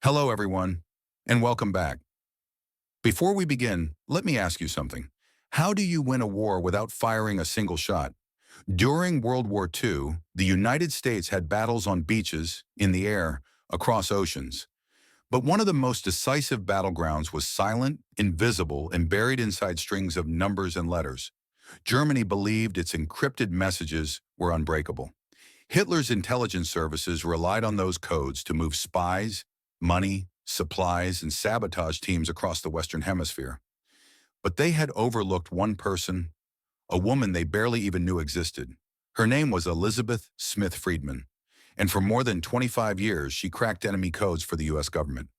Hello, everyone, and welcome back. Before we begin, let me ask you something. How do you win a war without firing a single shot? During World War II, the United States had battles on beaches, in the air, across oceans. But one of the most decisive battlegrounds was silent, invisible, and buried inside strings of numbers and letters. Germany believed its encrypted messages were unbreakable. Hitler's intelligence services relied on those codes to move spies, money, supplies, and sabotage teams across the Western Hemisphere. But they had overlooked one person, a woman they barely even knew existed. Her name was Elizebeth Smith Friedman, and for more than 25 years she cracked enemy codes for the U.S. government.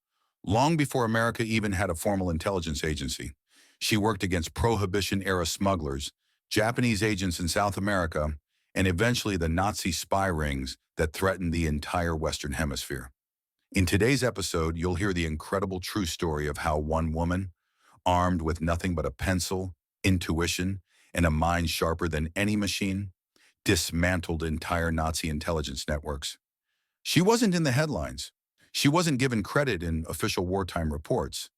Long before America even had a formal intelligence agency, she worked against Prohibition-era smugglers, Japanese agents in South America, and eventually the Nazi spy rings that threatened the entire Western Hemisphere. In today's episode, you'll hear the incredible true story of how one woman, armed with nothing but a pencil, intuition, and a mind sharper than any machine, dismantled entire Nazi intelligence networks. She wasn't in the headlines. She wasn't given credit in official wartime reports.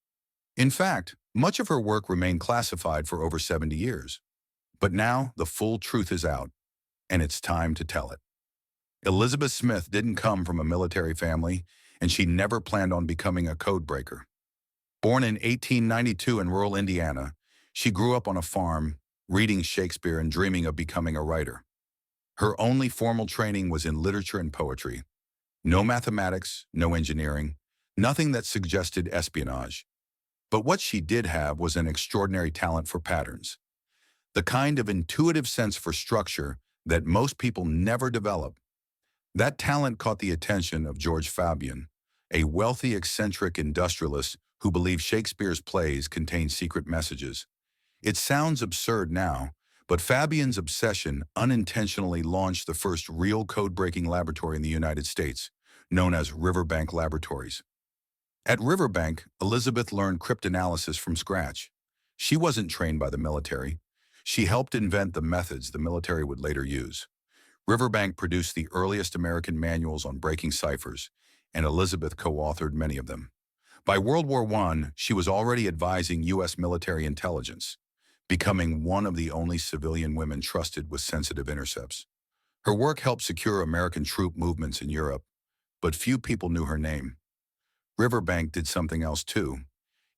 In fact, much of her work remained classified for over 70 years. But now the full truth is out, and it's time to tell it. Elizebeth Smith didn't come from a military family, and she never planned on becoming a codebreaker. Born in 1892 in rural Indiana, she grew up on a farm, reading Shakespeare and dreaming of becoming a writer. Her only formal training was in literature and poetry. No mathematics, no engineering, nothing that suggested espionage. But what she did have was an extraordinary talent for patterns, the kind of intuitive sense for structure that most people never develop. That talent caught the attention of George Fabian, a wealthy, eccentric industrialist who believed Shakespeare's plays contained secret messages. It sounds absurd now, but Fabian's obsession unintentionally launched the first real code-breaking laboratory in the United States, known as Riverbank Laboratories. At Riverbank, Elizebeth learned cryptanalysis from scratch. She wasn't trained by the military. She helped invent the methods the military would later use. Riverbank produced the earliest American manuals on breaking ciphers, and Elizebeth co-authored many of them. By World War I, she was already advising U.S. military intelligence, becoming one of the only civilian women trusted with sensitive intercepts. Her work helped secure American troop movements in Europe, but few people knew her name. Riverbank did something else too.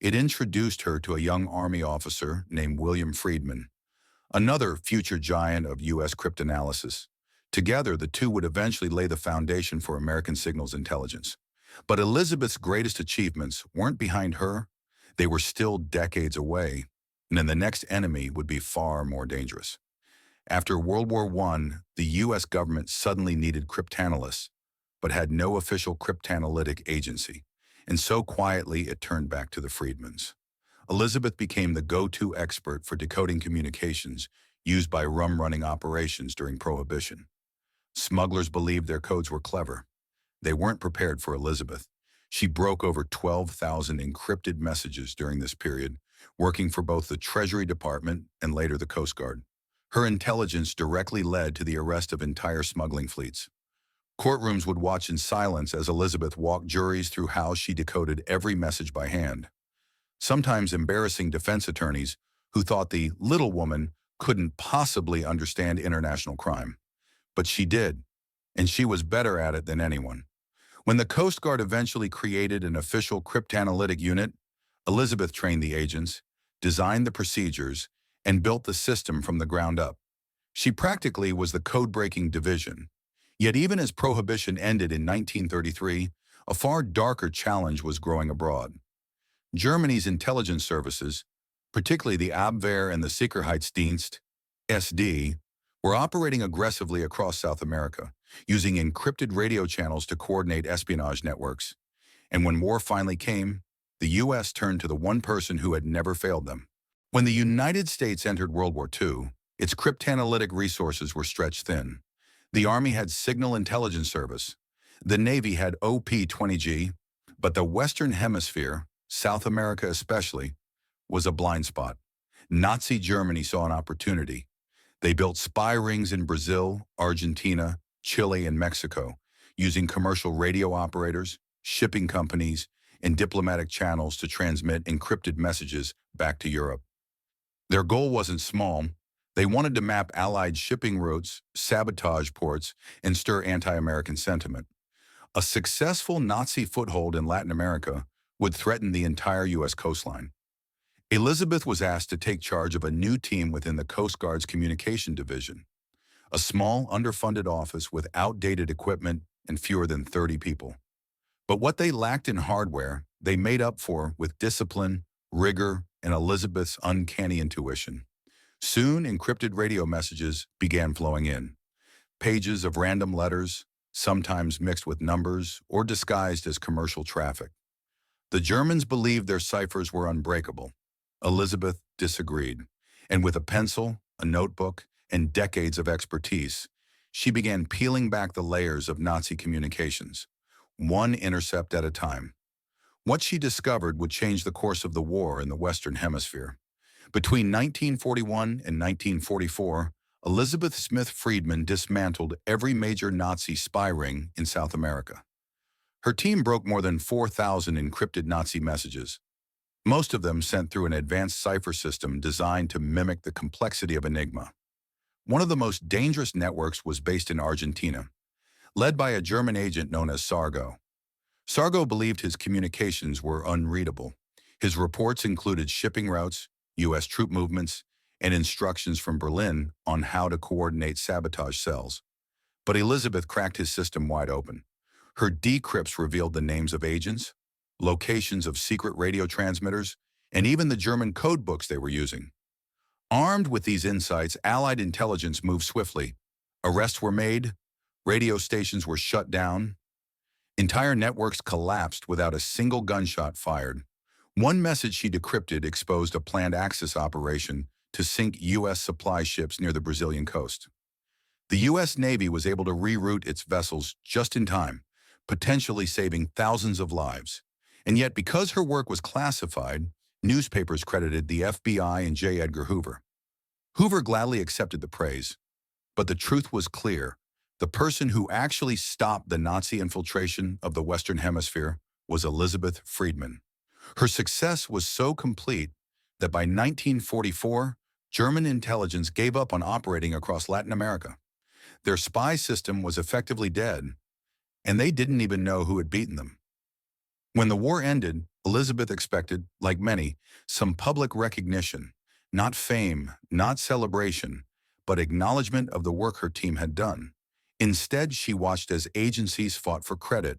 It introduced her to a young Army officer named William Friedman, another future giant of U.S. cryptanalysis. Together, the two would eventually lay the foundation for American signals intelligence. But Elizabeth's greatest achievements weren't behind her. They were still decades away, and then the next enemy would be far more dangerous. After World War I, the U.S. government suddenly needed cryptanalysts, but had no official cryptanalytic agency, and so quietly it turned back to the Friedmans. Elizebeth became the go-to expert for decoding communications used by rum-running operations during Prohibition. Smugglers believed their codes were clever. They weren't prepared for Elizabeth. She broke over 12,000 encrypted messages during this period, working for both the Treasury Department and later the Coast Guard. Her intelligence directly led to the arrest of entire smuggling fleets. Courtrooms would watch in silence as Elizabeth walked juries through how she decoded every message by hand, sometimes embarrassing defense attorneys who thought the little woman couldn't possibly understand international crime. But she did, and she was better at it than anyone. When the Coast Guard eventually created an official cryptanalytic unit, Elizabeth trained the agents, designed the procedures, and built the system from the ground up. She practically was the code-breaking division. Yet even as Prohibition ended in 1933, a far darker challenge was growing abroad. Germany's intelligence services, particularly the Abwehr and the Sicherheitsdienst, SD, were operating aggressively across South America, using encrypted radio channels to coordinate espionage networks. And when war finally came, the U.S. turned to the one person who had never failed them. When the United States entered World War II, its cryptanalytic resources were stretched thin. The Army had Signal Intelligence Service. The Navy had OP-20G, but the Western Hemisphere, South America especially, was a blind spot. Nazi Germany saw an opportunity. They built spy rings in Brazil, Argentina, Chile, and Mexico, using commercial radio operators, shipping companies, and diplomatic channels to transmit encrypted messages back to Europe. Their goal wasn't small. They wanted to map Allied shipping routes, sabotage ports, and stir anti-American sentiment. A successful Nazi foothold in Latin America would threaten the entire U.S. coastline. Elizabeth was asked to take charge of a new team within the Coast Guard's Communication Division, a small, underfunded office with outdated equipment and fewer than 30 people. But what they lacked in hardware, they made up for with discipline, rigor, and Elizabeth's uncanny intuition. Soon, encrypted radio messages began flowing in. Pages of random letters, sometimes mixed with numbers or disguised as commercial traffic. The Germans believed their ciphers were unbreakable. Elizabeth disagreed, and with a pencil, a notebook, and decades of expertise, she began peeling back the layers of Nazi communications, one intercept at a time. What she discovered would change the course of the war in the Western Hemisphere. Between 1941 and 1944, Elizabeth Smith Friedman dismantled every major Nazi spy ring in South America. Her team broke more than 4,000 encrypted Nazi messages, most of them sent through an advanced cipher system designed to mimic the complexity of Enigma. One of the most dangerous networks was based in Argentina, led by a German agent known as Sargo. Sargo believed his communications were unreadable. His reports included shipping routes, U.S. troop movements, and instructions from Berlin on how to coordinate sabotage cells. But Elizabeth cracked his system wide open. Her decrypts revealed the names of agents, locations of secret radio transmitters, and even the German code books they were using. Armed with these insights, Allied intelligence moved swiftly. Arrests were made, radio stations were shut down, entire networks collapsed without a single gunshot fired. One message she decrypted exposed a planned Axis operation to sink U.S. supply ships near the Brazilian coast. The U.S. Navy was able to reroute its vessels just in time, potentially saving thousands of lives. And yet, because her work was classified, newspapers credited the FBI and J. Edgar Hoover. Hoover gladly accepted the praise, but the truth was clear. The person who actually stopped the Nazi infiltration of the Western Hemisphere was Elizabeth Friedman. Her success was so complete that by 1944, German intelligence gave up on operating across Latin America. Their spy system was effectively dead, and they didn't even know who had beaten them. When the war ended, Elizabeth expected, like many, some public recognition, not fame, not celebration, but acknowledgement of the work her team had done. Instead, she watched as agencies fought for credit,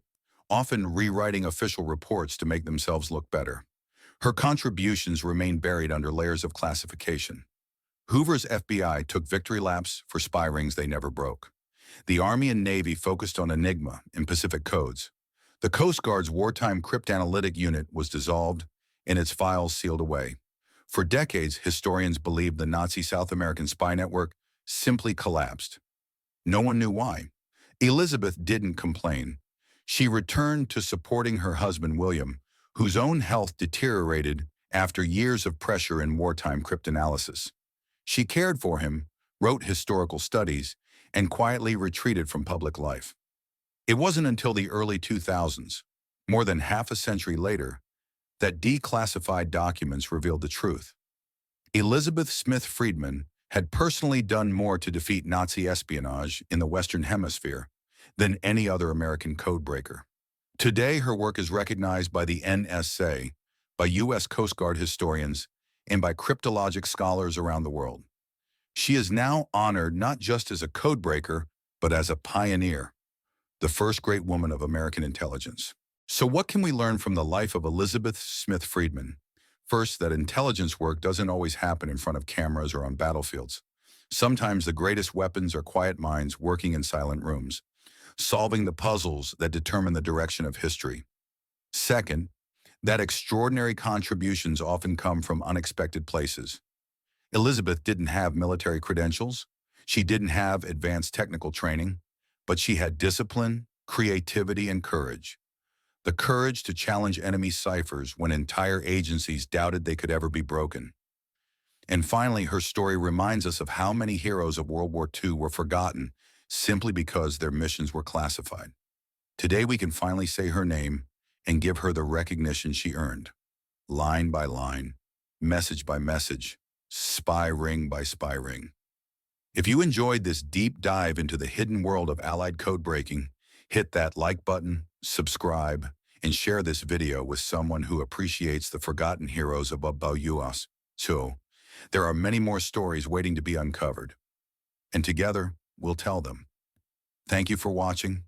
often rewriting official reports to make themselves look better. Her contributions remained buried under layers of classification. Hoover's FBI took victory laps for spy rings they never broke. The Army and Navy focused on Enigma and Pacific codes. The Coast Guard's wartime cryptanalytic unit was dissolved and its files sealed away. For decades, historians believed the Nazi South American spy network simply collapsed. No one knew why. Elizabeth didn't complain. She returned to supporting her husband, William, whose own health deteriorated after years of pressure in wartime cryptanalysis. She cared for him, wrote historical studies, and quietly retreated from public life. It wasn't until the early 2000s, more than half a century later, that declassified documents revealed the truth. Elizabeth Smith Friedman had personally done more to defeat Nazi espionage in the Western Hemisphere than any other American codebreaker. Today, her work is recognized by the NSA, by U.S. Coast Guard historians, and by cryptologic scholars around the world. She is now honored not just as a codebreaker, but as a pioneer, the first great woman of American intelligence. So what can we learn from the life of Elizabeth Smith Friedman? First, that intelligence work doesn't always happen in front of cameras or on battlefields. Sometimes the greatest weapons are quiet minds working in silent rooms, solving the puzzles that determine the direction of history. Second, that extraordinary contributions often come from unexpected places. Elizabeth didn't have military credentials. She didn't have advanced technical training, but she had discipline, creativity, and courage. The courage to challenge enemy ciphers when entire agencies doubted they could ever be broken. And finally, her story reminds us of how many heroes of World War II were forgotten simply because their missions were classified. Today, we can finally say her name, and give her the recognition she earned, line by line, message by message, spy ring by spy ring. If you enjoyed this deep dive into the hidden world of Allied code breaking, hit that like button, subscribe, and share this video with someone who appreciates the forgotten heroes of us. So, there are many more stories waiting to be uncovered, and together, we'll tell them. Thank you for watching,